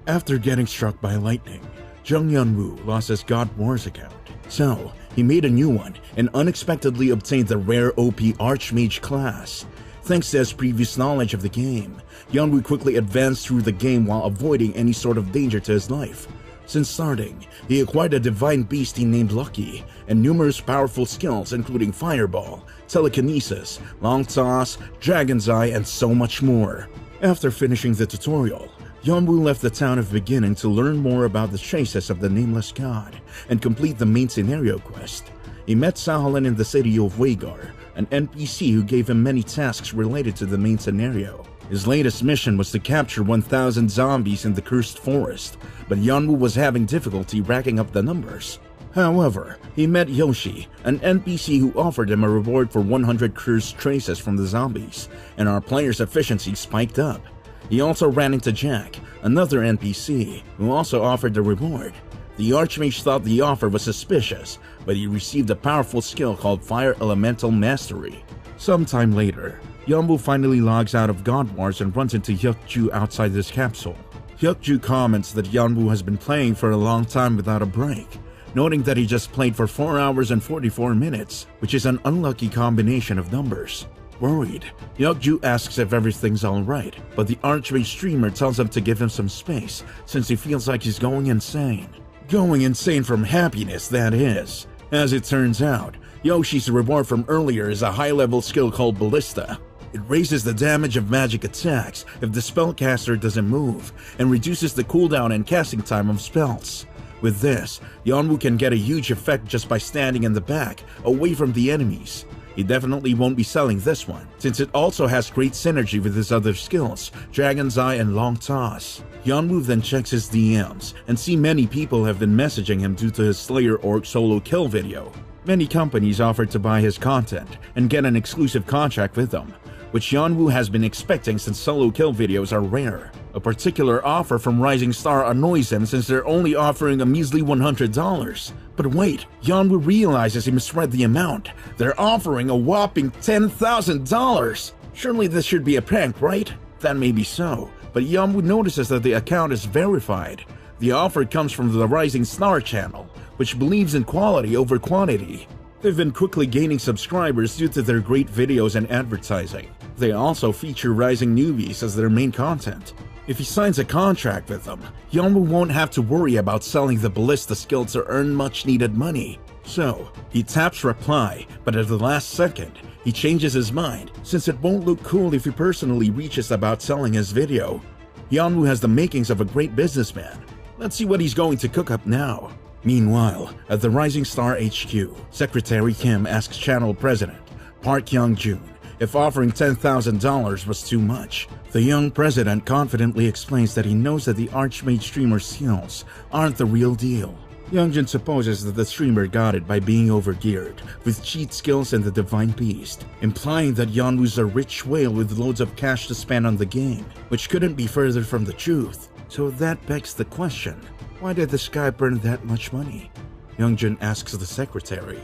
After getting struck by lightning, Jung Yun-woo lost his God Wars account. So, he made a new one and unexpectedly obtained the rare OP Archmage class. Thanks to his previous knowledge of the game, Yun-woo quickly advanced through the game while avoiding any sort of danger to his life. Since starting, he acquired a divine beast he named Lucky and numerous powerful skills including Fireball, Telekinesis, Long Toss, Dragon's Eye, and so much more. After finishing the tutorial, Yun-woo left the town of Beginning to learn more about the traces of the Nameless God and complete the main scenario quest. He met Sahalan in the city of Wagar, an NPC who gave him many tasks related to the main scenario. His latest mission was to capture 1,000 zombies in the Cursed Forest, but Yun-woo was having difficulty racking up the numbers. However, he met Yoshi, an NPC who offered him a reward for 100 cursed traces from the zombies, and our player's efficiency spiked up. He also ran into Jack, another NPC, who also offered the reward. The Archmage thought the offer was suspicious, but he received a powerful skill called Fire Elemental Mastery. Sometime later, Yun-woo finally logs out of God Wars and runs into Hyuk-ju outside his capsule. Hyuk-ju comments that Yun-woo has been playing for a long time without a break, noting that he just played for 4 hours and 44 minutes, which is an unlucky combination of numbers. Worried, Hyuk-ju asks if everything's alright, but the Archmage streamer tells him to give him some space since he feels like he's going insane. Going insane from happiness, that is. As it turns out, Yoshi's reward from earlier is a high-level skill called Ballista. It raises the damage of magic attacks if the spellcaster doesn't move, and reduces the cooldown and casting time of spells. With this, Yun-woo can get a huge effect just by standing in the back, away from the enemies. He definitely won't be selling this one, since it also has great synergy with his other skills, Dragon's Eye and Long Toss. Yun-woo then checks his DMs and see many people have been messaging him due to his Slayer Orc solo kill video. Many companies offered to buy his content and get an exclusive contract with them, which Yun-woo has been expecting since solo kill videos are rare. A particular offer from Rising Star annoys him since they're only offering a measly $100. But wait, Yun-woo realizes he misread the amount. They're offering a whopping $10,000! Surely this should be a prank, right? That may be so, but Yun-woo notices that the account is verified. The offer comes from the Rising Star channel, which believes in quality over quantity. They've been quickly gaining subscribers due to their great videos and advertising. They also feature rising newbies as their main content. If he signs a contract with them, Yun-woo won't have to worry about selling the Ballista skill to earn much needed money. So, he taps reply, but at the last second, he changes his mind since it won't look cool if he personally reaches about selling his video. Yun-woo has the makings of a great businessman. Let's see what he's going to cook up now. Meanwhile, at the Rising Star HQ, Secretary Kim asks Channel President Park Young-jun if offering $10,000 was too much. The young president confidently explains that he knows that the Archmage streamer's skills aren't the real deal. Young-jun supposes that the streamer got it by being overgeared with cheat skills and the Divine Beast, implying that Yun-woo's a rich whale with loads of cash to spend on the game, which couldn't be further from the truth. So that begs the question, why did this guy burn that much money? Young-jun asks the secretary.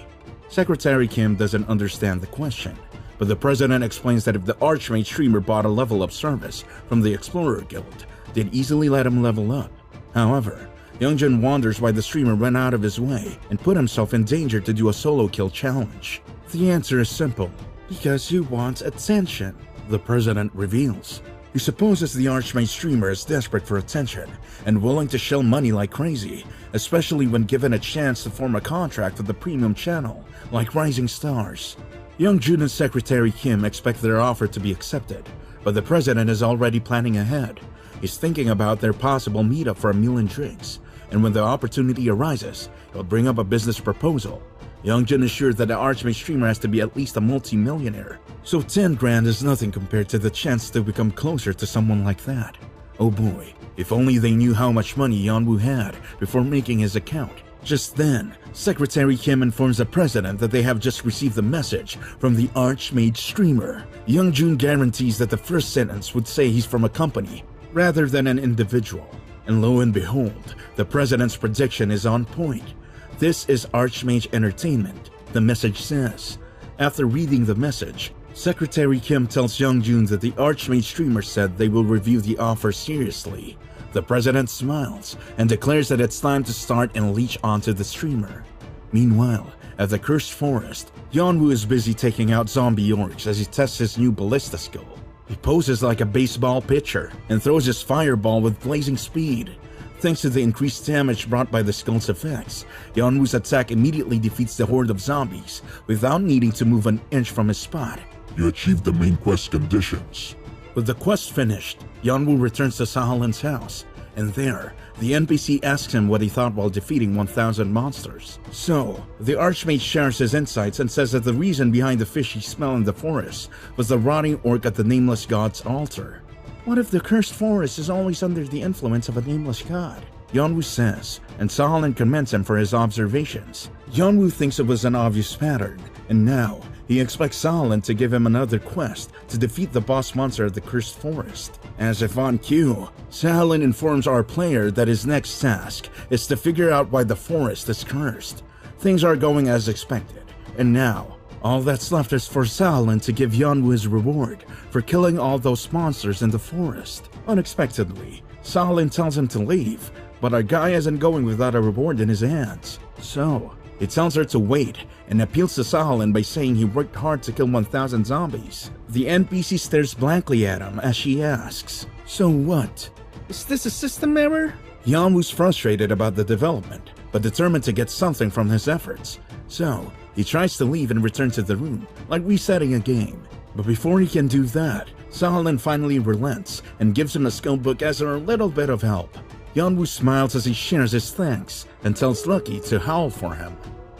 Secretary Kim doesn't understand the question, but the president explains that if the Archmage streamer bought a level-up service from the Explorer Guild, they'd easily let him level up. However, Young-jun wonders why the streamer went out of his way and put himself in danger to do a solo kill challenge. The answer is simple, because he wants attention, the president reveals. He supposes the Archmage streamer is desperate for attention and willing to shell money like crazy, especially when given a chance to form a contract with the premium channel, like Rising Stars. Young-jun and Secretary Kim expect their offer to be accepted, but the president is already planning ahead. He's thinking about their possible meetup for a meal and drinks, and when the opportunity arises, he'll bring up a business proposal. Young-jun is sure that the Archmage streamer has to be at least a multi-millionaire, so 10 grand is nothing compared to the chance to become closer to someone like that. Oh boy, if only they knew how much money Yun-woo had before making his account. Just then, Secretary Kim informs the president that they have just received a message from the Archmage streamer. Young-jun guarantees that the first sentence would say he's from a company rather than an individual. And lo and behold, the president's prediction is on point. This is Archmage Entertainment, the message says. After reading the message, Secretary Kim tells Young-jun that the Archmage streamer said they will review the offer seriously. The president smiles and declares that it's time to start and leech onto the streamer. Meanwhile, at the cursed forest, Yeonwoo is busy taking out zombie orcs as he tests his new ballista skill. He poses like a baseball pitcher and throws his fireball with blazing speed. Thanks to the increased damage brought by the skill's effects, Yeonwoo's attack immediately defeats the horde of zombies without needing to move an inch from his spot. You achieved the main quest conditions. With the quest finished, Yeonwoo returns to Sahalin's house, and there, the NPC asks him what he thought while defeating 1,000 monsters. So, the Archmage shares his insights and says that the reason behind the fishy smell in the forest was the rotting orc at the Nameless God's altar. What if the cursed forest is always under the influence of a nameless god? Yeonwoo says, and Sahalin commends him for his observations. Yeonwoo thinks it was an obvious pattern, and now, he expects Sahalin to give him another quest to defeat the boss monster of the cursed forest. As if on cue, Sahalin informs our player that his next task is to figure out why the forest is cursed. Things are going as expected, and now, all that's left is for Sahalin to give Yeonwoo his reward for killing all those monsters in the forest. Unexpectedly, Sahalin tells him to leave, but our guy isn't going without a reward in his hands. So, he tells her to wait and appeals to Sahalin by saying he worked hard to kill 1,000 zombies. The NPC stares blankly at him as she asks, "So what? Is this a system error?" Yeonwoo's frustrated about the development, but determined to get something from his efforts. So, he tries to leave and return to the room, like resetting a game. But before he can do that, Sahalin finally relents and gives him a skill book as a little bit of help. Yeonwoo smiles as he shares his thanks and tells Lucky to howl for him.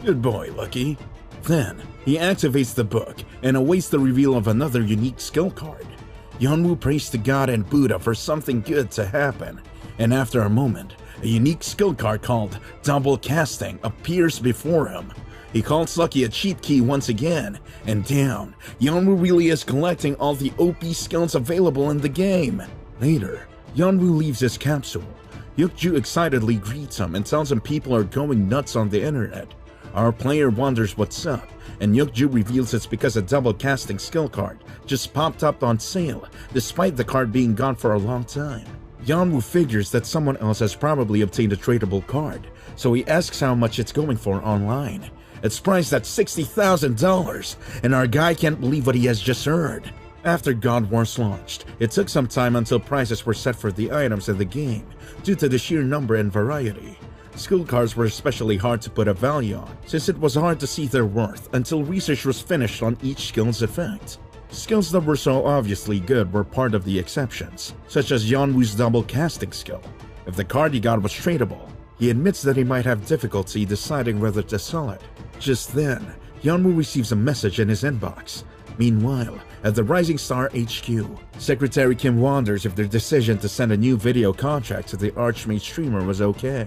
"Good boy, Lucky." Then, he activates the book and awaits the reveal of another unique skill card. Yeonwoo prays to God and Buddha for something good to happen, and after a moment, a unique skill card called Double Casting appears before him. He calls Lucky a cheat key once again, and damn, Yeonwoo really is collecting all the OP skills available in the game. Later, Yeonwoo leaves his capsule. Yukju excitedly greets him and tells him people are going nuts on the internet. Our player wonders what's up, and Yukju reveals it's because a double casting skill card just popped up on sale, despite the card being gone for a long time. Yeonwoo figures that someone else has probably obtained a tradable card, so he asks how much it's going for online. It's priced at $60,000, and our guy can't believe what he has just heard. After God Wars launched, it took some time until prices were set for the items in the game, due to the sheer number and variety. Skill cards were especially hard to put a value on, since it was hard to see their worth until research was finished on each skill's effect. Skills that were so obviously good were part of the exceptions, such as Yeonwoo's double casting skill. If the card he got was tradable, he admits that he might have difficulty deciding whether to sell it. Just then, Yeonwoo receives a message in his inbox. Meanwhile, at the Rising Star HQ, Secretary Kim wonders if their decision to send a new video contract to the Archmage streamer was okay.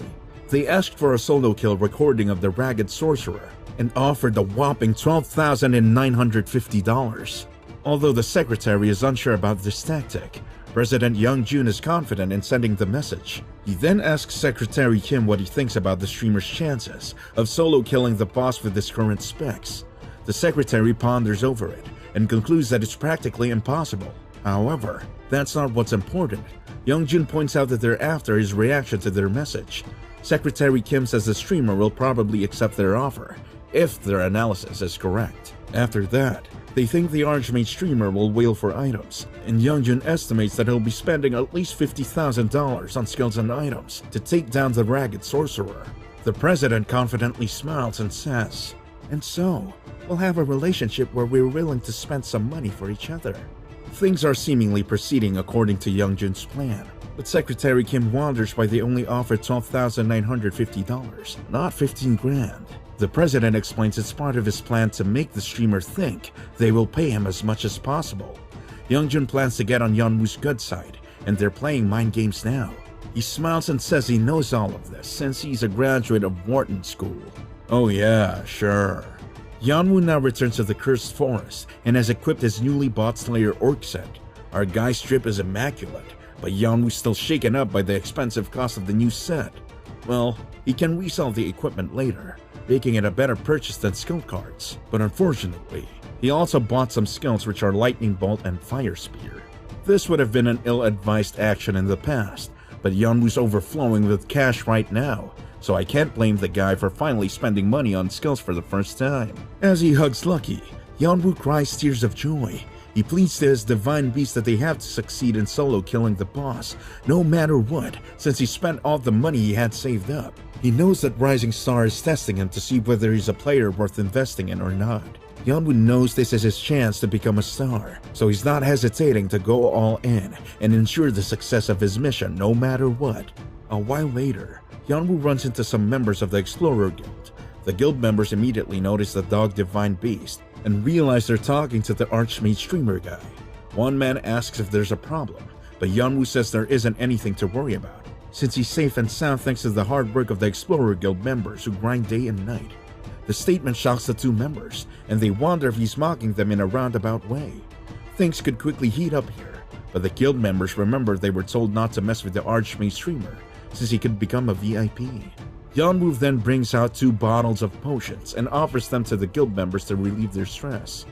They asked for a solo kill recording of the Ragged Sorcerer and offered a whopping $12,950. Although the secretary is unsure about this tactic, President Young-jun is confident in sending the message. He then asks Secretary Kim what he thinks about the streamer's chances of solo killing the boss with his current specs. The secretary ponders over it and concludes that it's practically impossible. However, that's not what's important. Young-jun points out that they're after his reaction to their message. Secretary Kim says the streamer will probably accept their offer, if their analysis is correct. After that, they think the Archmage streamer will wail for items, and Young-jun estimates that he'll be spending at least $50,000 on skills and items to take down the Ragged Sorcerer. The president confidently smiles and says, "And so, we'll have a relationship where we're willing to spend some money for each other." Things are seemingly proceeding according to Young-jun's plan, but Secretary Kim wonders why they only offered $12,950, not $15,000. The president explains it's part of his plan to make the streamer think they will pay him as much as possible. Young-jun plans to get on Yeonwoo's good side, and they're playing mind games now. He smiles and says he knows all of this since he's a graduate of Wharton School. Oh yeah, sure. Yeonwoo now returns to the Cursed Forest and has equipped his newly bought Slayer Orc set. Our guy's strip is immaculate, but Yeonwoo's still shaken up by the expensive cost of the new set. Well, he can resell the equipment later, making it a better purchase than skill cards. But unfortunately, he also bought some skills which are Lightning Bolt and Fire Spear. This would have been an ill-advised action in the past, but Yeonwoo's overflowing with cash right now, so I can't blame the guy for finally spending money on skills for the first time. As he hugs Lucky, Yeonwoo cries tears of joy. He pleads to his divine beast that they have to succeed in solo killing the boss, no matter what, since he spent all the money he had saved up. He knows that Rising Star is testing him to see whether he's a player worth investing in or not. Yeonwoo knows this is his chance to become a star, so he's not hesitating to go all in and ensure the success of his mission no matter what. A while later, Yeonwoo runs into some members of the Explorer Guild. The guild members immediately notice the dog Divine Beast and realize they're talking to the Archmage streamer guy. One man asks if there's a problem, but Yeonwoo says there isn't anything to worry about, since he's safe and sound thanks to the hard work of the Explorer Guild members who grind day and night. The statement shocks the two members, and they wonder if he's mocking them in a roundabout way. Things could quickly heat up here, but the guild members remember they were told not to mess with the Archmage streamer, since he could become a VIP. Yeonwoo then brings out 2 bottles of potions and offers them to the guild members to relieve their stress.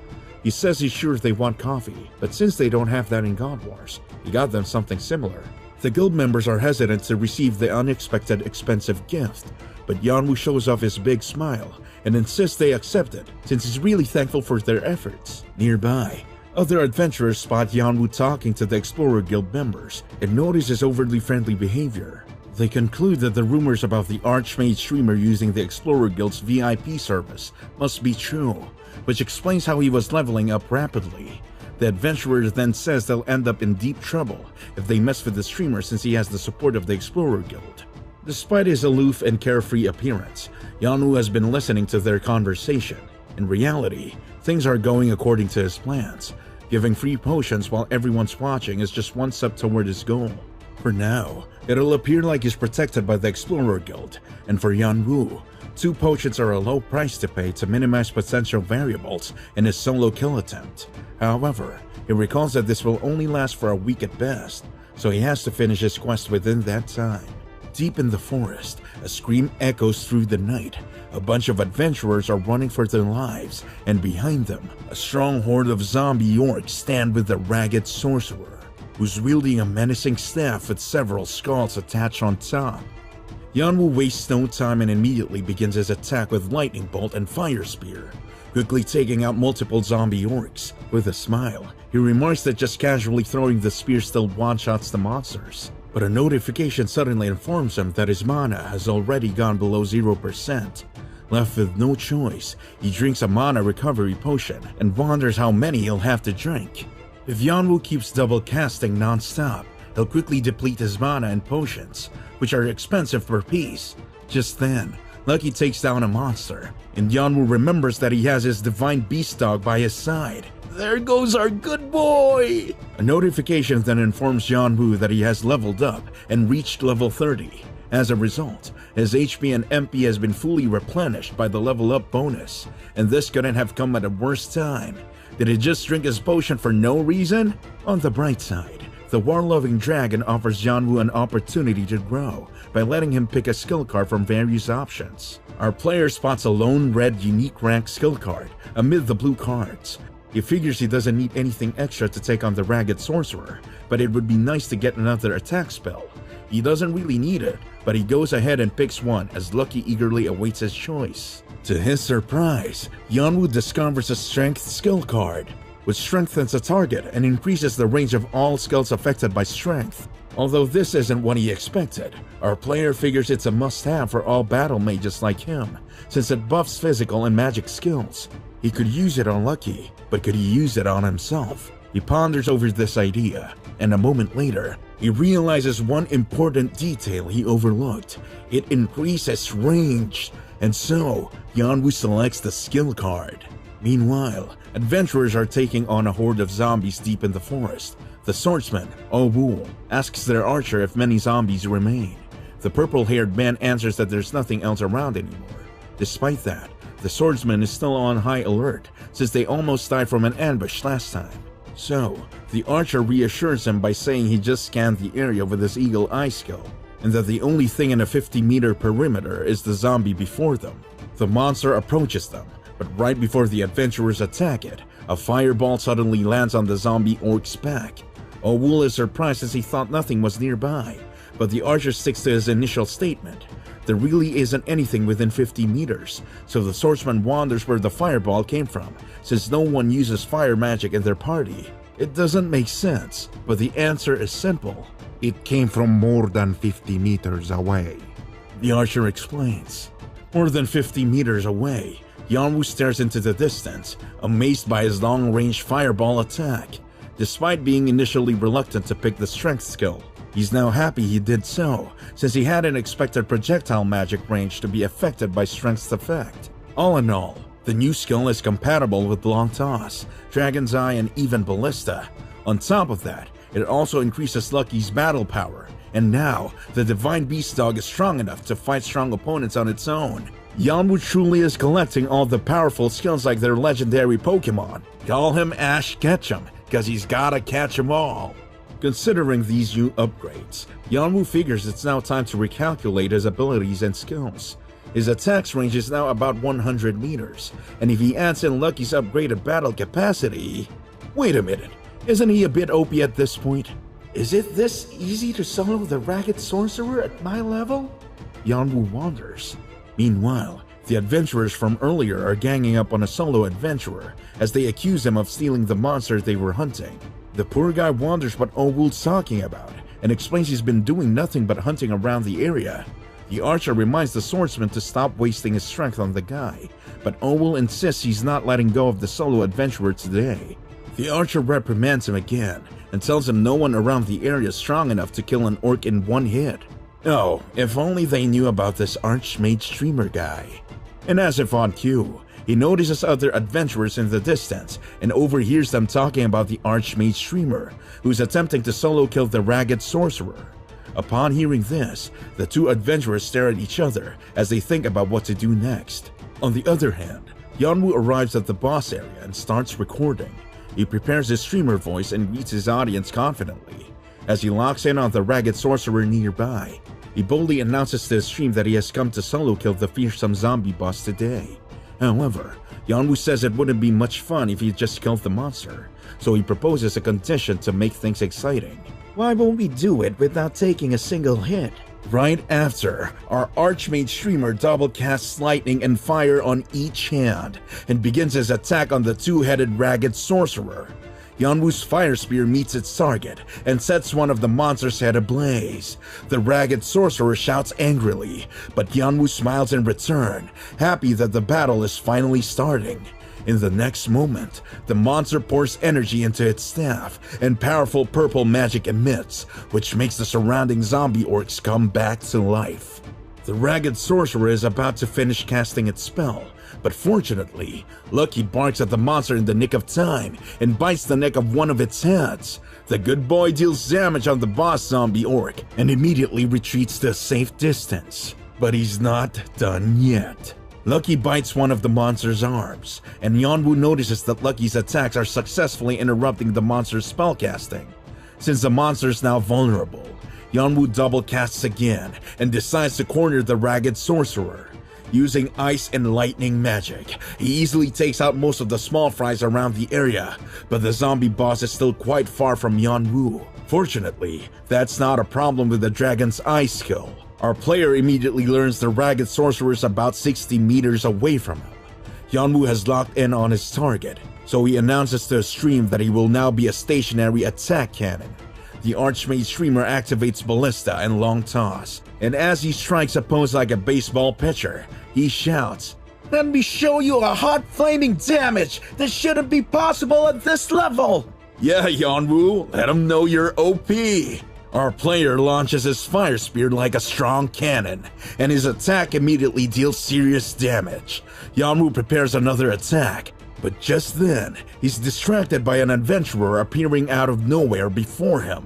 He says he's sure they want coffee, but since they don't have that in God Wars, he got them something similar. The guild members are hesitant to receive the unexpected expensive gift, but Yeonwoo shows off his big smile and insists they accept it, since he's really thankful for their efforts. Nearby, other adventurers spot Yeonwoo talking to the Explorer Guild members and notice his overly friendly behavior. They conclude that the rumors about the Archmage streamer using the Explorer Guild's VIP service must be true, which explains how he was leveling up rapidly. The adventurer then says they'll end up in deep trouble if they mess with the streamer since he has the support of the Explorer Guild. Despite his aloof and carefree appearance, Yeonwoo has been listening to their conversation. In reality, things are going according to his plans. Giving free potions while everyone's watching is just one step toward his goal. For now, it'll appear like he's protected by the Explorer Guild, and for Yeonwoo, 2 potions are a low price to pay to minimize potential variables in his solo kill attempt. However, he recalls that this will only last for a week at best, so he has to finish his quest within that time. Deep in the forest, a scream echoes through the night. A bunch of adventurers are running for their lives, and behind them, a strong horde of zombie orcs stand with the ragged sorcerer, who's wielding a menacing staff with several skulls attached on top. Yeonwoo wastes no time and immediately begins his attack with lightning bolt and fire spear, quickly taking out multiple zombie orcs. With a smile, he remarks that just casually throwing the spear still one-shots the monsters, but a notification suddenly informs him that his mana has already gone below 0%. Left with no choice, he drinks a mana recovery potion and wonders how many he'll have to drink. If Yeonwoo keeps double casting non-stop, he'll quickly deplete his mana and potions, which are expensive per piece. Just then, Lucky takes down a monster, and Yeonwoo remembers that he has his Divine Beast Dog by his side. There goes our good boy! A notification then informs Yeonwoo that he has leveled up and reached level 30. As a result, his HP and MP has been fully replenished by the level up bonus, and this couldn't have come at a worse time. Did he just drink his potion for no reason? On the bright side, the war-loving dragon offers Yeonwoo an opportunity to grow by letting him pick a skill card from various options. Our player spots a lone red unique rank skill card amid the blue cards. He figures he doesn't need anything extra to take on the ragged sorcerer, but it would be nice to get another attack spell. He doesn't really need it, but he goes ahead and picks one as Lucky eagerly awaits his choice. To his surprise, Yeonwoo discovers a strength skill card, which strengthens a target and increases the range of all skills affected by strength. Although this isn't what he expected, our player figures it's a must-have for all battle mages like him, since it buffs physical and magic skills. He could use it on Lucky, but could he use it on himself? He ponders over this idea, and a moment later, he realizes one important detail he overlooked. It increases range, and so Yeonwoo selects the skill card. Meanwhile, adventurers are taking on a horde of zombies deep in the forest. The swordsman, Oh-Woo, asks their archer if many zombies remain. The purple-haired man answers that there's nothing else around anymore. Despite that, the swordsman is still on high alert since they almost died from an ambush last time. So, the archer reassures him by saying he just scanned the area with his eagle eye skill, and that the only thing in a 50-meter perimeter is the zombie before them. The monster approaches them, but right before the adventurers attack it, a fireball suddenly lands on the zombie orc's back. Oh-Woo is surprised as he thought nothing was nearby, but the archer sticks to his initial statement. There really isn't anything within 50 meters, so the swordsman wonders where the fireball came from, since no one uses fire magic in their party. It doesn't make sense, but the answer is simple. It came from more than 50 meters away. The archer explains. More than 50 meters away, Yanwu stares into the distance, amazed by his long-range fireball attack. Despite being initially reluctant to pick the strength skill, he's now happy he did so, since he hadn't expected projectile magic range to be affected by strength's effect. All in all, the new skill is compatible with Long Toss, Dragon's Eye, and even Ballista. On top of that, it also increases Lucky's battle power, and now the Divine Beast Dog is strong enough to fight strong opponents on its own. Yanwu truly is collecting all the powerful skills like their legendary Pokemon. Call him Ash Ketchum, cause he's gotta catch 'em all. Considering these new upgrades, Yanwu figures it's now time to recalculate his abilities and skills. His attack's range is now about 100 meters, and if he adds in Lucky's upgraded battle capacity... Wait a minute, isn't he a bit OP at this point? Is it this easy to solo the Ragged Sorcerer at my level? Yanwu wonders. Meanwhile, the adventurers from earlier are ganging up on a solo adventurer as they accuse him of stealing the monster they were hunting. The poor guy wonders what Owul's talking about and explains he's been doing nothing but hunting around the area. The archer reminds the swordsman to stop wasting his strength on the guy, but Owul insists he's not letting go of the solo adventurer today. The archer reprimands him again and tells him no one around the area is strong enough to kill an orc in one hit. Oh, if only they knew about this Archmage streamer guy. And as if on cue, he notices other adventurers in the distance and overhears them talking about the Archmage streamer, who's attempting to solo kill the Ragged Sorcerer. Upon hearing this, the two adventurers stare at each other as they think about what to do next. On the other hand, Yanwu arrives at the boss area and starts recording. He prepares his streamer voice and greets his audience confidently. As he locks in on the Ragged Sorcerer nearby, he boldly announces to his stream that he has come to solo kill the fearsome zombie boss today. However, Yanwu says it wouldn't be much fun if he just killed the monster, so he proposes a condition to make things exciting. Why won't we do it without taking a single hit? Right after, our Archmage streamer double casts lightning and fire on each hand and begins his attack on the two-headed Ragged Sorcerer. Yanwu's fire spear meets its target and sets one of the monster's head ablaze. The Ragged Sorcerer shouts angrily, but Yanwu smiles in return, happy that the battle is finally starting. In the next moment, the monster pours energy into its staff, and powerful purple magic emits, which makes the surrounding zombie orcs come back to life. The Ragged Sorcerer is about to finish casting its spell, but fortunately, Lucky barks at the monster in the nick of time and bites the neck of one of its heads. The good boy deals damage on the boss zombie orc and immediately retreats to a safe distance. But he's not done yet. Lucky bites one of the monster's arms, and Yanwu notices that Lucky's attacks are successfully interrupting the monster's spellcasting. Since the monster is now vulnerable, Yanwu double casts again and decides to corner the Ragged Sorcerer. Using ice and lightning magic, he easily takes out most of the small fries around the area, but the zombie boss is still quite far from Yanwu. Fortunately, that's not a problem with the Dragon's Eye skill. Our player immediately learns the Ragged Sorcerer is about 60 meters away from him. Yanwu has locked in on his target, so he announces to his stream that he will now be a stationary attack cannon. The Archmage streamer activates Ballista and Long Toss, and as he strikes a pose like a baseball pitcher, he shouts, "Let me show you a hot flaming damage that shouldn't be possible at this level!" Yeah, Yanwu, let him know you're OP! Our player launches his fire spear like a strong cannon, and his attack immediately deals serious damage. Yanwu prepares another attack, but just then, he's distracted by an adventurer appearing out of nowhere before him.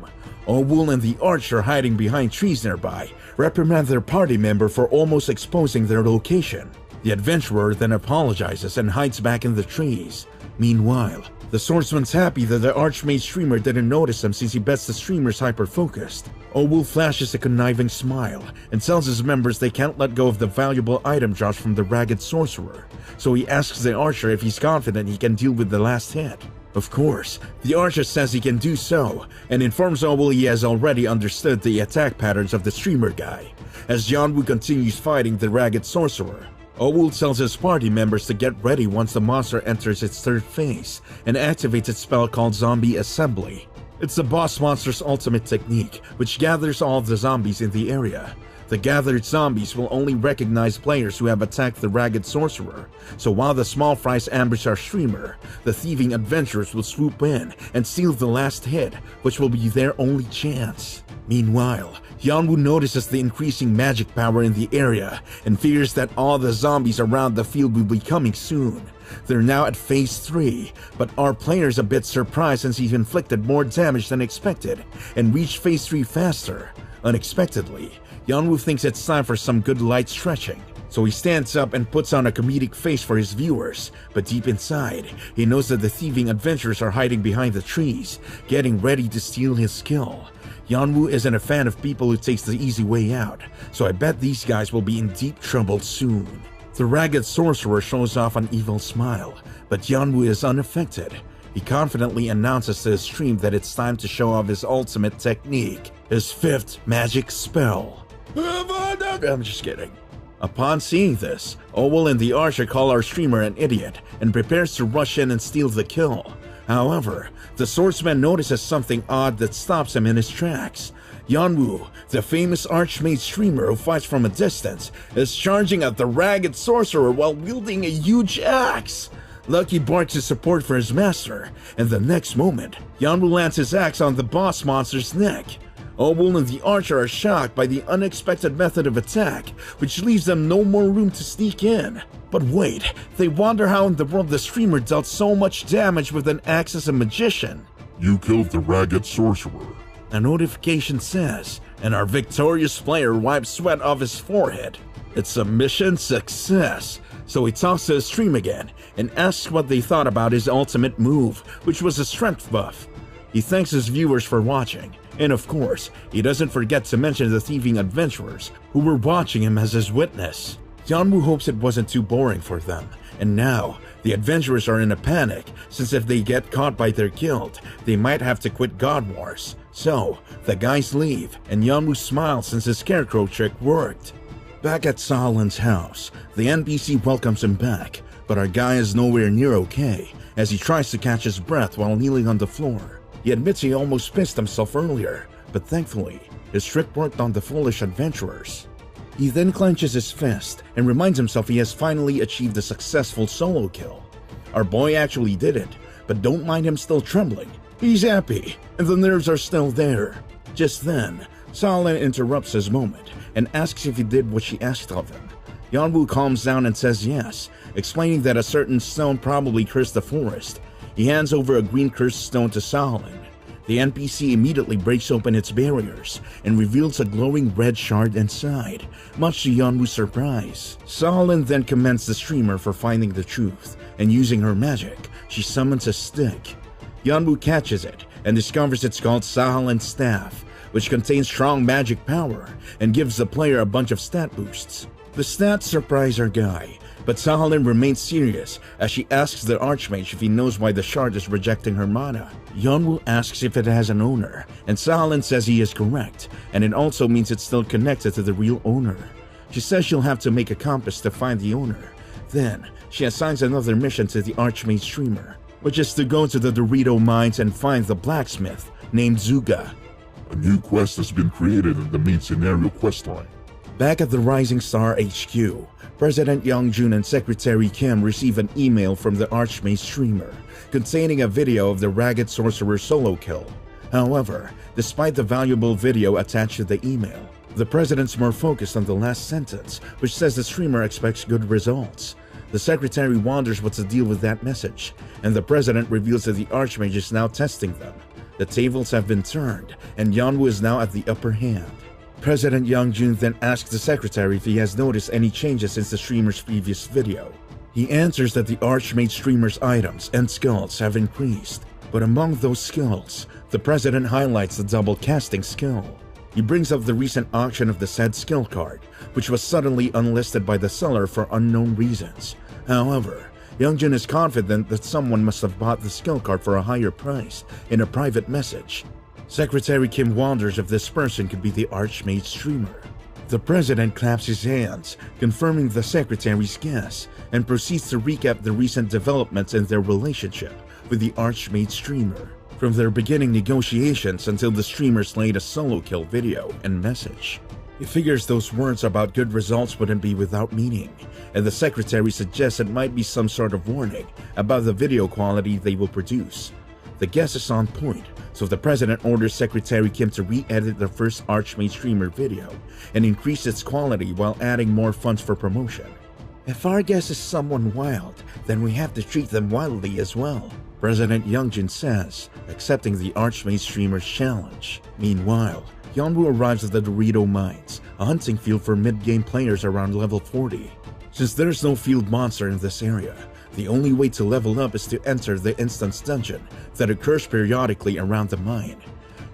Owul and the archer hiding behind trees nearby reprimand their party member for almost exposing their location. The adventurer then apologizes and hides back in the trees. Meanwhile, the swordsman's happy that the Archmage streamer didn't notice him since he bets the streamer's hyper-focused. Owul flashes a conniving smile and tells his members they can't let go of the valuable item drops from the Ragged Sorcerer, so he asks the archer if he's confident he can deal with the last hit. Of course, the archer says he can do so, and informs Owul he has already understood the attack patterns of the streamer guy. As Yeonwoo continues fighting the ragged sorcerer, Owul tells his party members to get ready once the monster enters its third phase, and activates its spell called Zombie Assembly. It's the boss monster's ultimate technique, which gathers all of the zombies in the area. The gathered zombies will only recognize players who have attacked the ragged sorcerer, so while the small fries ambush our streamer, the thieving adventurers will swoop in and steal the last hit, which will be their only chance. Meanwhile, Yeonwoo notices the increasing magic power in the area and fears that all the zombies around the field will be coming soon. They're now at phase 3, but our player's a bit surprised since he's inflicted more damage than expected and reached phase 3 faster. Unexpectedly, Yeonwoo thinks it's time for some good light stretching, so he stands up and puts on a comedic face for his viewers, but deep inside, he knows that the thieving adventurers are hiding behind the trees, getting ready to steal his skill. Yeonwoo isn't a fan of people who takes the easy way out, so I bet these guys will be in deep trouble soon. The ragged sorcerer shows off an evil smile, but Yeonwoo is unaffected. He confidently announces to his stream that it's time to show off his ultimate technique, his 5th magic spell. I'm just kidding. Upon seeing this, Owul and the archer call our streamer an idiot and prepares to rush in and steal the kill. However, the swordsman notices something odd that stops him in his tracks. Yeonwoo, the famous archmage streamer who fights from a distance, is charging at the ragged sorcerer while wielding a huge axe. Lucky barks his support for his master, and the next moment, Yeonwoo lands his axe on the boss monster's neck. Owul and the archer are shocked by the unexpected method of attack, which leaves them no more room to sneak in. But wait, they wonder how in the world the streamer dealt so much damage with an axe as a magician. You killed the ragged sorcerer. A notification says, and our victorious player wipes sweat off his forehead. It's a mission success. So he talks to his stream again and asks what they thought about his ultimate move, which was a strength buff. He thanks his viewers for watching, and of course, he doesn't forget to mention the thieving adventurers who were watching him as his witness. Yeonwoo hopes it wasn't too boring for them, and now the adventurers are in a panic since if they get caught by their guild, they might have to quit God Wars. So, the guys leave, and Yeonwoo smiles since his scarecrow trick worked. Back at Saolin's house, the NPC welcomes him back, but our guy is nowhere near okay as he tries to catch his breath while kneeling on the floor. He admits he almost pissed himself earlier, but thankfully, his trick worked on the foolish adventurers. He then clenches his fist and reminds himself he has finally achieved a successful solo kill. Our boy actually did it, but don't mind him still trembling. He's happy, and the nerves are still there. Just then, Saolin interrupts his moment and asks if he did what she asked of him. Yeonwoo calms down and says yes, explaining that a certain stone probably cursed the forest. He hands over a green cursed stone to Saolin. The NPC immediately breaks open its barriers and reveals a glowing red shard inside, much to Yeonwoo's surprise. Saolin then commends the streamer for finding the truth, and using her magic, she summons a stick. Yeonwoo catches it and discovers it's called Saolin's Staff, which contains strong magic power and gives the player a bunch of stat boosts. The stats surprise our guy, but Saolin remains serious as she asks the Archmage if he knows why the shard is rejecting her mana. Yeonwoo asks if it has an owner, and Saolin says he is correct, and it also means it's still connected to the real owner. She says she'll have to make a compass to find the owner. Then, she assigns another mission to the Archmage streamer, which is to go to the Dorito mines and find the blacksmith named Zuga. A new quest has been created in the main scenario questline. Back at the Rising Star HQ, President Youngjun and Secretary Kim receive an email from the Archmage streamer containing a video of the ragged sorcerer solo kill. However, despite the valuable video attached to the email, the president's more focused on the last sentence, which says the streamer expects good results. The secretary wonders what's the deal with that message, and the president reveals that the Archmage is now testing them. The tables have been turned, and Yeonwoo is now at the upper hand. President Youngjun then asks the secretary if he has noticed any changes since the streamer's previous video. He answers that the Archmage streamer's items and skills have increased, but among those skills, the president highlights the double casting skill. He brings up the recent auction of the said skill card, which was suddenly unlisted by the seller for unknown reasons. However, Youngjin is confident that someone must have bought the skill card for a higher price in a private message. Secretary Kim wonders if this person could be the Archmage streamer. The president claps his hands, confirming the secretary's guess, and proceeds to recap the recent developments in their relationship with the Archmage streamer, from their beginning negotiations until the streamer slayed a solo kill video and message. He figures those words about good results wouldn't be without meaning, and the secretary suggests it might be some sort of warning about the video quality they will produce. The guess is on point, so the president orders Secretary Kim to re-edit the first Archmage streamer video and increase its quality while adding more funds for promotion. If our guess is someone wild, then we have to treat them wildly as well, President Youngjin says, accepting the Archmage streamer's challenge. Meanwhile, Yeonwoo arrives at the Dorito Mines, a hunting field for mid-game players around level 40. Since there's no field monster in this area, the only way to level up is to enter the instance dungeon that occurs periodically around the mine.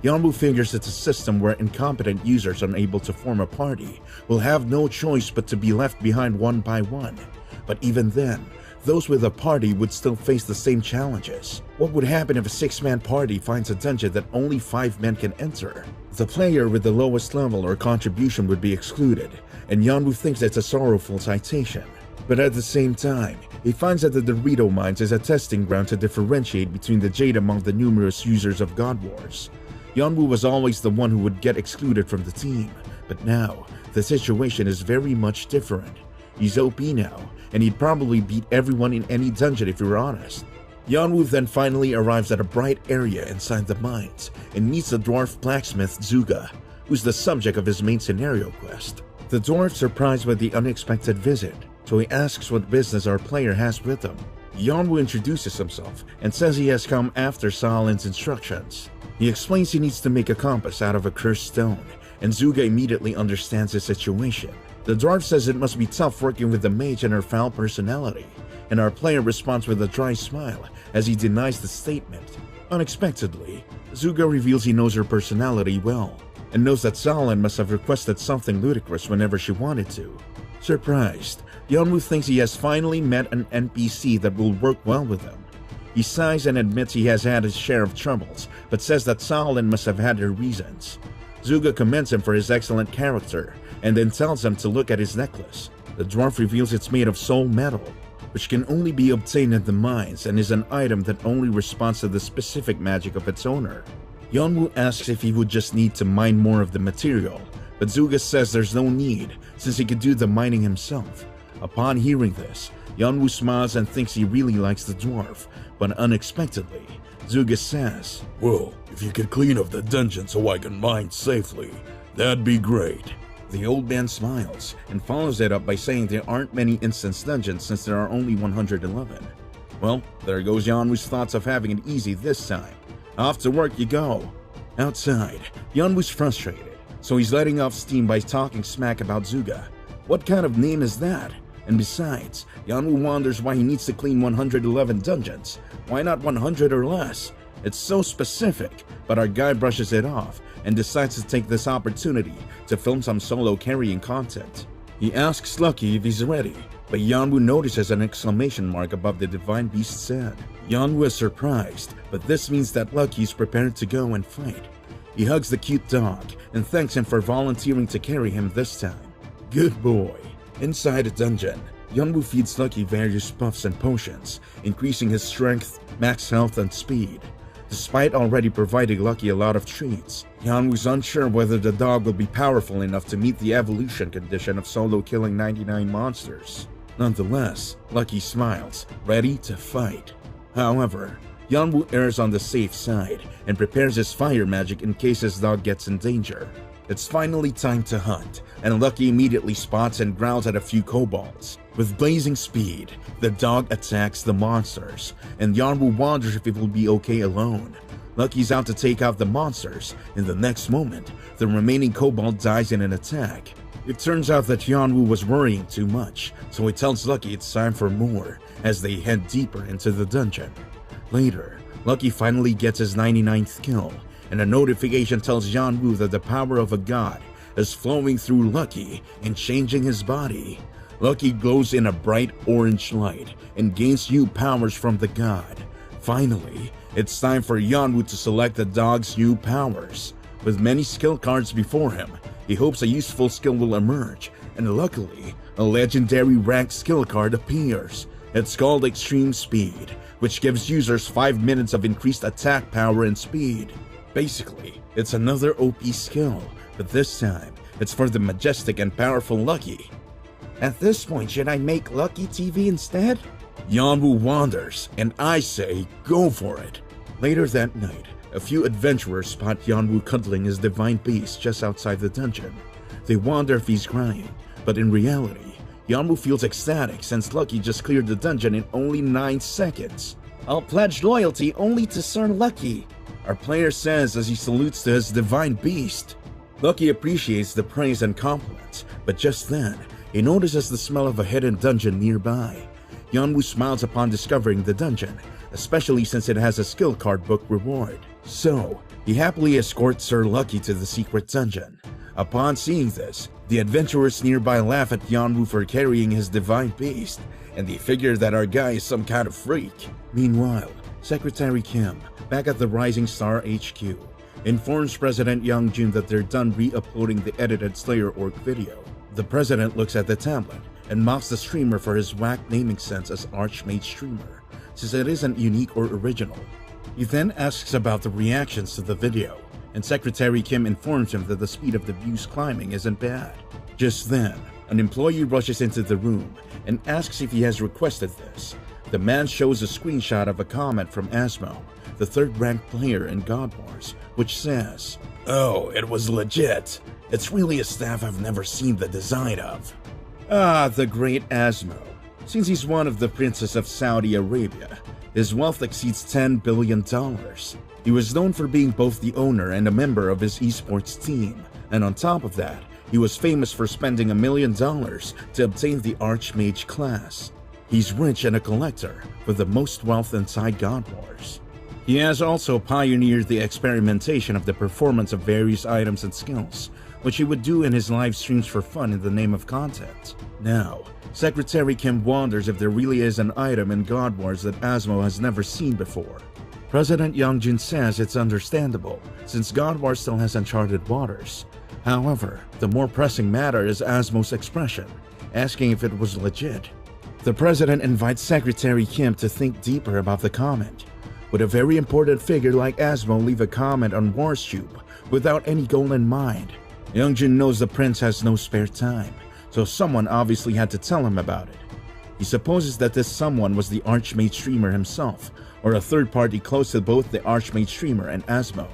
Yeonwoo figures it's a system where incompetent users unable to form a party will have no choice but to be left behind one by one. But even then, those with a party would still face the same challenges. What would happen if a 6-man party finds a dungeon that only 5 men can enter? The player with the lowest level or contribution would be excluded, and Yeonwoo thinks it's a sorrowful citation. But at the same time, he finds that the Dorito Mines is a testing ground to differentiate between the Jade among the numerous users of God Wars. Yeonwoo was always the one who would get excluded from the team, but now, the situation is very much different. He's OP now, and he'd probably beat everyone in any dungeon if you're honest. Yeonwoo then finally arrives at a bright area inside the mines and meets the dwarf blacksmith Zuga, who's the subject of his main scenario quest. The dwarf's surprised by the unexpected visit, so he asks what business our player has with him. Yeonwoo introduces himself and says he has come after Saolin's instructions. He explains he needs to make a compass out of a cursed stone, and Zuga immediately understands the situation. The dwarf says it must be tough working with the mage and her foul personality, and our player responds with a dry smile as he denies the statement. Unexpectedly, Zuga reveals he knows her personality well, and knows that Saolin must have requested something ludicrous whenever she wanted to. Surprised, Yeonwoo thinks he has finally met an NPC that will work well with him. He sighs and admits he has had his share of troubles, but says that Saolin must have had her reasons. Zuga commends him for his excellent character, and then tells him to look at his necklace. The dwarf reveals it's made of soul metal, which can only be obtained in the mines and is an item that only responds to the specific magic of its owner. Yeonwoo asks if he would just need to mine more of the material, but Zuga says there's no need since he could do the mining himself. Upon hearing this, Yeonwoo smiles and thinks he really likes the dwarf, but unexpectedly, Zuga says, "Well, if you could clean up the dungeon so I can mine safely, that'd be great." The old man smiles and follows it up by saying there aren't many instance dungeons since there are only 111. Well, there goes Yeonwoo's thoughts of having it easy this time. Off to work you go. Outside, Yeonwoo's frustrated, so he's letting off steam by talking smack about Zuga. What kind of name is that? And besides, Yeonwoo wonders why he needs to clean 111 dungeons. Why not 100 or less? It's so specific, but our guy brushes it off and decides to take this opportunity to film some solo carrying content. He asks Lucky if he's ready, but Yeonwoo notices an exclamation mark above the Divine Beast's head. Yeonwoo is surprised, but this means that Lucky is prepared to go and fight. He hugs the cute dog and thanks him for volunteering to carry him this time. Good boy. Inside a dungeon, Yeonwoo feeds Lucky various buffs and potions, increasing his strength, max health, and speed. Despite already providing Lucky a lot of treats, Yeonwoo's unsure whether the dog will be powerful enough to meet the evolution condition of solo killing 99 monsters. Nonetheless, Lucky smiles, ready to fight. However, Yeonwoo errs on the safe side and prepares his fire magic in case his dog gets in danger. It's finally time to hunt, and Lucky immediately spots and growls at a few kobolds. With blazing speed, the dog attacks the monsters, and Yeonwoo wonders if it will be okay alone. Lucky's out to take out the monsters, and the next moment, the remaining kobold dies in an attack. It turns out that Yeonwoo was worrying too much, so he tells Lucky it's time for more, as they head deeper into the dungeon. Later, Lucky finally gets his 99th kill, and a notification tells Yeonwoo that the power of a god is flowing through Lucky and changing his body. Lucky glows in a bright orange light and gains new powers from the god. Finally, it's time for Yanwu to select the dog's new powers. With many skill cards before him, he hopes a useful skill will emerge, and luckily, a legendary rank skill card appears. It's called Extreme Speed, which gives users 5 minutes of increased attack power and speed. Basically, it's another OP skill, but this time, it's for the majestic and powerful Lucky. At this point, should I make Lucky TV instead? Yanwu wonders, and I say, go for it. Later that night, a few adventurers spot Yanwu cuddling his divine beast just outside the dungeon. They wonder if he's crying, but in reality, Yanwu feels ecstatic since Lucky just cleared the dungeon in only 9 seconds. I'll pledge loyalty only to Sir Lucky, our player says as he salutes to his divine beast. Lucky appreciates the praise and compliments, but just then, he notices the smell of a hidden dungeon nearby. Yanwu smiles upon discovering the dungeon, especially since it has a skill card book reward. So, he happily escorts Sir Lucky to the secret dungeon. Upon seeing this, the adventurers nearby laugh at Yanwu for carrying his divine beast, and they figure that our guy is some kind of freak. Meanwhile, Secretary Kim, back at the Rising Star HQ, informs President Youngjun that they're done re-uploading the edited Slayer Orc video. The president looks at the tablet and mocks the streamer for his whack naming sense as Archmage Streamer, since it isn't unique or original. He then asks about the reactions to the video, and Secretary Kim informs him that the speed of the views climbing isn't bad. Just then, an employee rushes into the room and asks if he has requested this. The man shows a screenshot of a comment from Asmo, the third-ranked player in God Wars, which says, "Oh, it was legit. It's really a staff I've never seen the design of." Ah, the great Asmo. Since he's one of the princes of Saudi Arabia, his wealth exceeds $10 billion. He was known for being both the owner and a member of his esports team, and on top of that, he was famous for spending $1 million to obtain the Archmage class. He's rich and a collector, with the most wealth inside God Wars. He has also pioneered the experimentation of the performance of various items and skills, which he would do in his live streams for fun in the name of content. Now, Secretary Kim wonders if there really is an item in God Wars that Asmo has never seen before. President Youngjun says it's understandable, since God Wars still has uncharted waters. However, the more pressing matter is Asmo's expression, asking if it was legit. The president invites Secretary Kim to think deeper about the comment. Would a very important figure like Asmo leave a comment on WarsTube without any goal in mind? Youngjun knows the prince has no spare time, so someone obviously had to tell him about it. He supposes that this someone was the Archmage Streamer himself, or a third party close to both the Archmage Streamer and Asmo.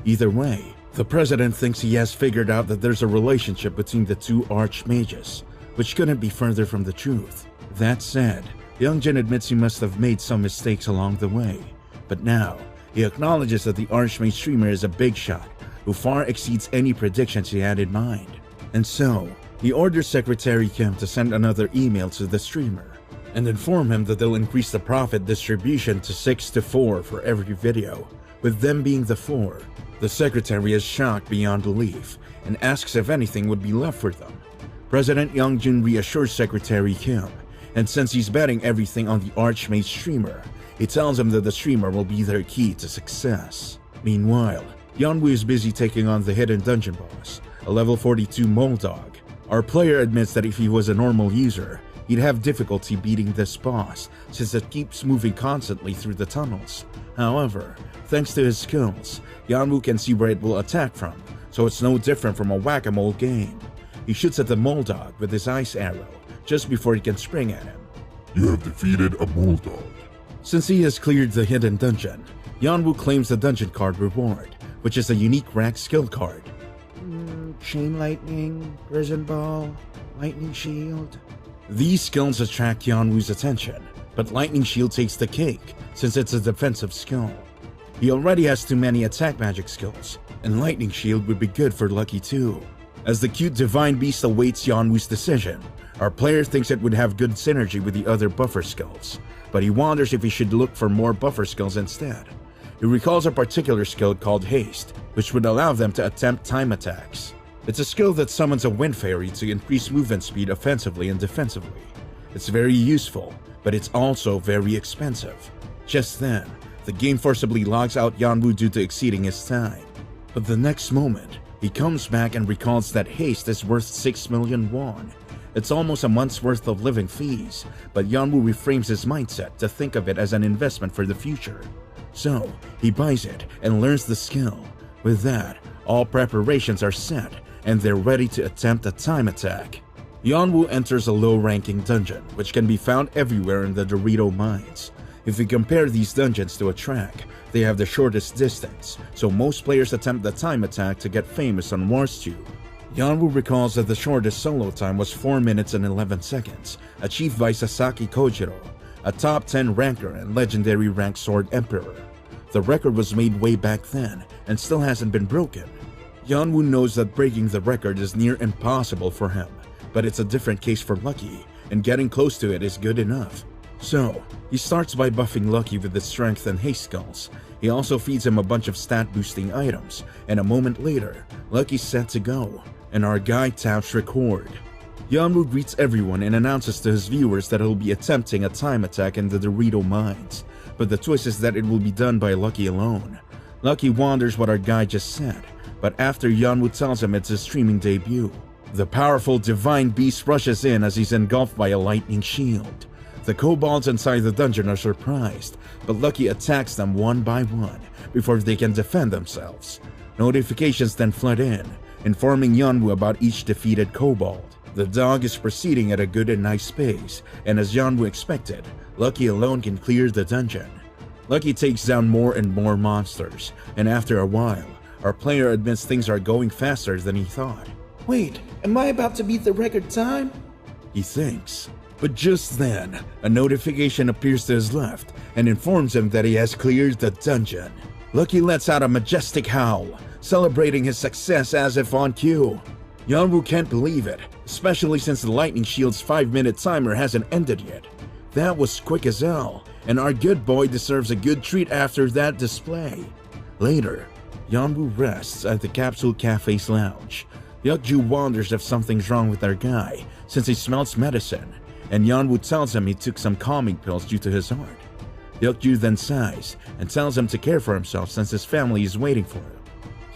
Either way, the president thinks he has figured out that there's a relationship between the two Archmages, which couldn't be further from the truth. That said, Youngjun admits he must have made some mistakes along the way, but now he acknowledges that the Archmage Streamer is a big shot who far exceeds any predictions he had in mind. And so, he orders Secretary Kim to send another email to the streamer and inform him that they'll increase the profit distribution to 6-4 for every video, with them being the 4. The secretary is shocked beyond belief and asks if anything would be left for them. President Youngjun reassures Secretary Kim, and since he's betting everything on the Archmage Streamer, he tells him that the streamer will be their key to success. Meanwhile, Yanwu is busy taking on the hidden dungeon boss, a level 42 Moldog. Our player admits that if he was a normal user, he'd have difficulty beating this boss since it keeps moving constantly through the tunnels. However, thanks to his skills, Yanwu can see where it will attack from, so it's no different from a whack-a-mole game. He shoots at the Moldog with his ice arrow just before he can spring at him. You have defeated a Moldog. Since he has cleared the hidden dungeon, Yanwu claims the dungeon card reward, which is a unique rank skill card. Chain Lightning, Prison Ball, Lightning Shield. These skills attract Yanwu's attention, but Lightning Shield takes the cake since it's a defensive skill. He already has too many attack magic skills, and Lightning Shield would be good for Lucky too. As the cute Divine Beast awaits Yanwu's decision, our player thinks it would have good synergy with the other buffer skills, but he wonders if he should look for more buffer skills instead. He recalls a particular skill called Haste, which would allow them to attempt time attacks. It's a skill that summons a wind fairy to increase movement speed offensively and defensively. It's very useful, but it's also very expensive. Just then, the game forcibly logs out Yanwu due to exceeding his time. But the next moment, he comes back and recalls that haste is worth 6 million won. It's almost a month's worth of living fees, but Yanwu reframes his mindset to think of it as an investment for the future. So, he buys it and learns the skill. With that, all preparations are set, and they're ready to attempt a time attack. Yanwu enters a low-ranking dungeon, which can be found everywhere in the Dorito mines. If we compare these dungeons to a track, they have the shortest distance, so most players attempt the time attack to get famous on WarsTube. Yanwu recalls that the shortest solo time was 4 minutes and 11 seconds, achieved by Sasaki Kojiro, a top 10 ranker and legendary rank sword emperor. The record was made way back then and still hasn't been broken. Yanwu knows that breaking the record is near impossible for him, but it's a different case for Lucky, and getting close to it is good enough. So, he starts by buffing Lucky with the strength and haste skulls. He also feeds him a bunch of stat boosting items, and a moment later, Lucky's set to go, and our guy taps record. Yanwu greets everyone and announces to his viewers that he'll be attempting a time attack in the Dorito mines, but the twist is that it will be done by Lucky alone. Lucky wonders what our guy just said, but after Yanwu tells him it's his streaming debut, the powerful divine beast rushes in as he's engulfed by a lightning shield. The kobolds inside the dungeon are surprised, but Lucky attacks them one by one before they can defend themselves. Notifications then flood in, informing Yanwu about each defeated kobold. The dog is proceeding at a good and nice pace, and as Yanwu expected, Lucky alone can clear the dungeon. Lucky takes down more and more monsters, and after a while, our player admits things are going faster than he thought. Wait, am I about to beat the record time? He thinks. But just then, a notification appears to his left and informs him that he has cleared the dungeon. Lucky lets out a majestic howl, celebrating his success as if on cue. Yanwu can't believe it, especially since the lightning shield's 5-minute timer hasn't ended yet. That was quick as hell, and our good boy deserves a good treat after that display. Later, Yanwu rests at the Capsule Cafe's lounge. Yukju wonders if something's wrong with our guy, since he smells medicine, and Yanwu tells him he took some calming pills due to his heart. Yukju then sighs and tells him to care for himself since his family is waiting for him.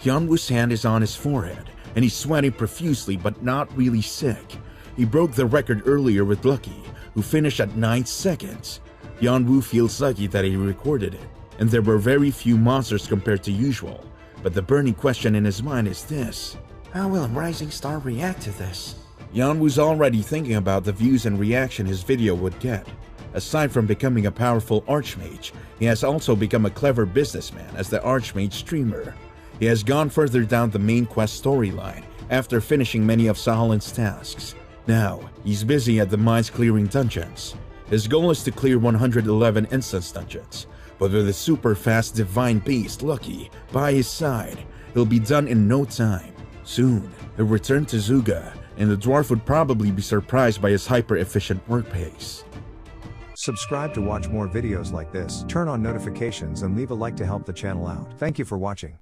Yanwu's hand is on his forehead, and he's sweating profusely but not really sick. He broke the record earlier with Lucky, who finished at 9 seconds. Yanwu feels lucky that he recorded it, and there were very few monsters compared to usual, but the burning question in his mind is this: how will Rising Star react to this? Yanwu's already thinking about the views and reaction his video would get. Aside from becoming a powerful archmage, he has also become a clever businessman as the archmage streamer. He has gone further down the main quest storyline after finishing many of Sahalin's tasks. Now, he's busy at the mines clearing dungeons. His goal is to clear 111 instance dungeons, but with a super fast divine beast Lucky by his side, he'll be done in no time. Soon, he'll return to Zuga, and the dwarf would probably be surprised by his hyper-efficient work pace. Subscribe to watch more videos like this, turn on notifications and leave a like to help the channel out. Thank you for watching.